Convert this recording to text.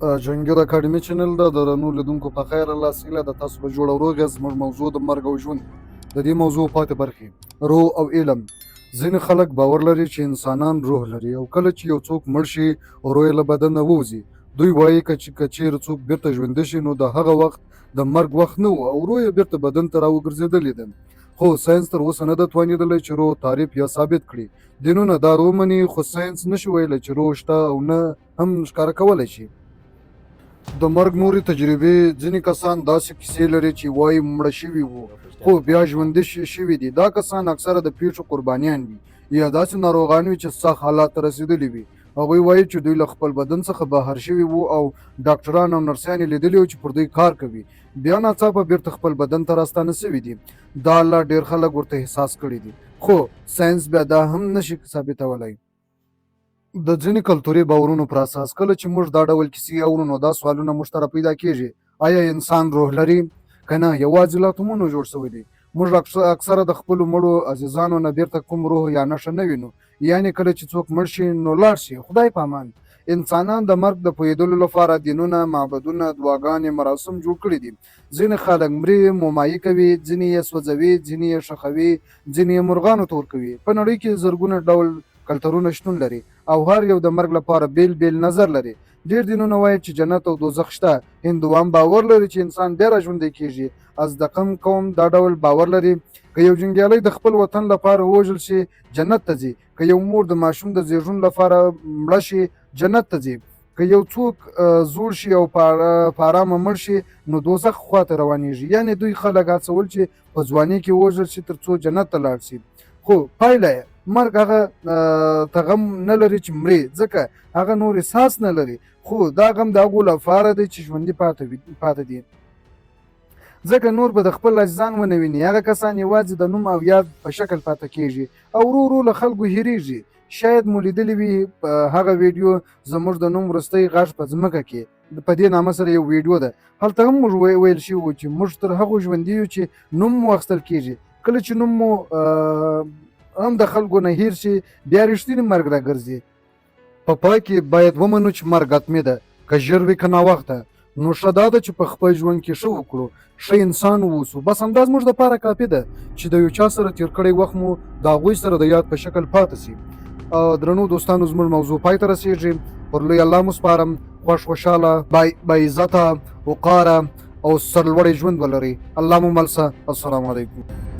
جهانګیر اکاډمي چینل ده. د درنو لیدونکو په خیر الله سیله د تاسو په جوړ او روغ یاست. زموږ موضوع د مرګ او ژوند د دې موضوع پاتې برخې روح او علم. ځینې خلک باور لري چې انسانان روح لري او کله چې یو څوک مړ شي او روح له بدنه ووځي دوی وایي که چیرې څوک بیرته ژوندي شي نو د هغه وخت د مرګ وخت نه و او روح یې بیرته بدن ته راوګرځېدلې ده. خو ساینس تر اوسه نه ده توانېدلی چې روح تعریف یا ثابت کړي. دینونه دا ومني خو ساینس نشي ویلی چې روح شته او نه هم ښکاره کولی شي. د مرګ نورې تجربې ځینې کسان داسې کیسې لري چې وایي مړه شوي وو خو بیا ژوندي شوي دي. دا کسان اکثره د پیښو قربانیان وي یا داسې ناروغان وي چې سخت حالات ته رسېدلي وي. هغوی وایي چې دوی له خپل بدن څخه بهر شوي وو او ډاکټران او نرسیان یې لیدلي وو چې پر دوی کار کوي. بیا ناڅاپه بیرته خپل بدن ته راستانه شوي دي. دا الله ډېر خلک ورته احساس کړي دي خو ساینس بیا دا هم نشي ثابتولی. د ځینې کلتوري باورونو پر اساس کله چې موږ دا ډول کیسې اورو نو دا سوالونه موږ ته راپیدا کېږي. آیا انسان روح لري که نه یوازې له اتومونو جوړ شوی دی؟ موږ اکثره د خپلو مړو عزیزانو نه بیرته کوم روح یا نښه نه وینو. یعنې کله چې څوک مړ شي نو لاړ شي خدای په امان. انسانان د مرګ د پوهېدلو لپاره دینونه معبدونه دعاګانې مراسم جوړ کړي دي. ځینې خلک مري مومایي کوي، ځینې یې سوځوي، ځینې یې ښخوي، ځینې یې مرغانو ته ورکوي. په نړۍ کې زرګونه ډول کلتورونه شتون لري او هر یو د مرګ لپاره بیل بیل نظر لري. ډېر دینونه وایي چې جنت او دوزخ شته. هندوان باور لري چې انسان بیا راژوندی کیږي. ازتکم قوم دا ډول باور لري که یو جنګیالی د خپل وطن لپاره ووژل شي جنت ته ځي، که یو مور د ماشوم د زیږون لپاره مړه شي جنت ته ځي، که یو څوک زوړ شي او په ارامه مړ شي نو دوزخ خواته روانېږي. یعنې دوی خلک هڅول چې په ځوانۍ کې ووژل شي تر څو جنت ته لاړ شي. خو پایله یې مرګ هغه ته غم نه لري چې مري، ځکه هغه نور احساس نه لري. خو دا غم د هغو لپاره دی چې ژوندي پاتې دي، ځکه نور به د خپل عزیزان ونه ویني. هغه کسان یوازې د نوم او یاد په شکل پاتې کېږي او ورو ورو له خلکو هېرېږي. شاید مو لیدلی وي په هغه ویډیو زموږ د نوم وروستی غږ په ځمکه کې په دې نامه سره یو ویډیو ده. هلته هم موږ ویل شوي وو چې موږ تر هغو ژوندي یو چې نوم مو اخیستل کېږي. کله چې نوم مو هم د خلکو نه هیر شي بیا رښتینی مرګ راګرځي. په پای کې باید ومنو چې مرګ حتمي ده، که ژر وي که ناوخته. نو ښه دا ده چې په خپل ژوند کې ښه وکړو، ښه انسان واوسو. بس همدا زموږ دپاره کافي ده چې د یو چا سره تېر کړی وخت مو د هغوی سره د یاد په شکل پاتې سي. درنو دوستانو زموږ موضوع پای ته رسېږي. پر لوی الله مو سپارم. خوشحاله باعزته وقاره او سرلوړی ژوند ولرئ. الله مو مل شه. السلام علیکم.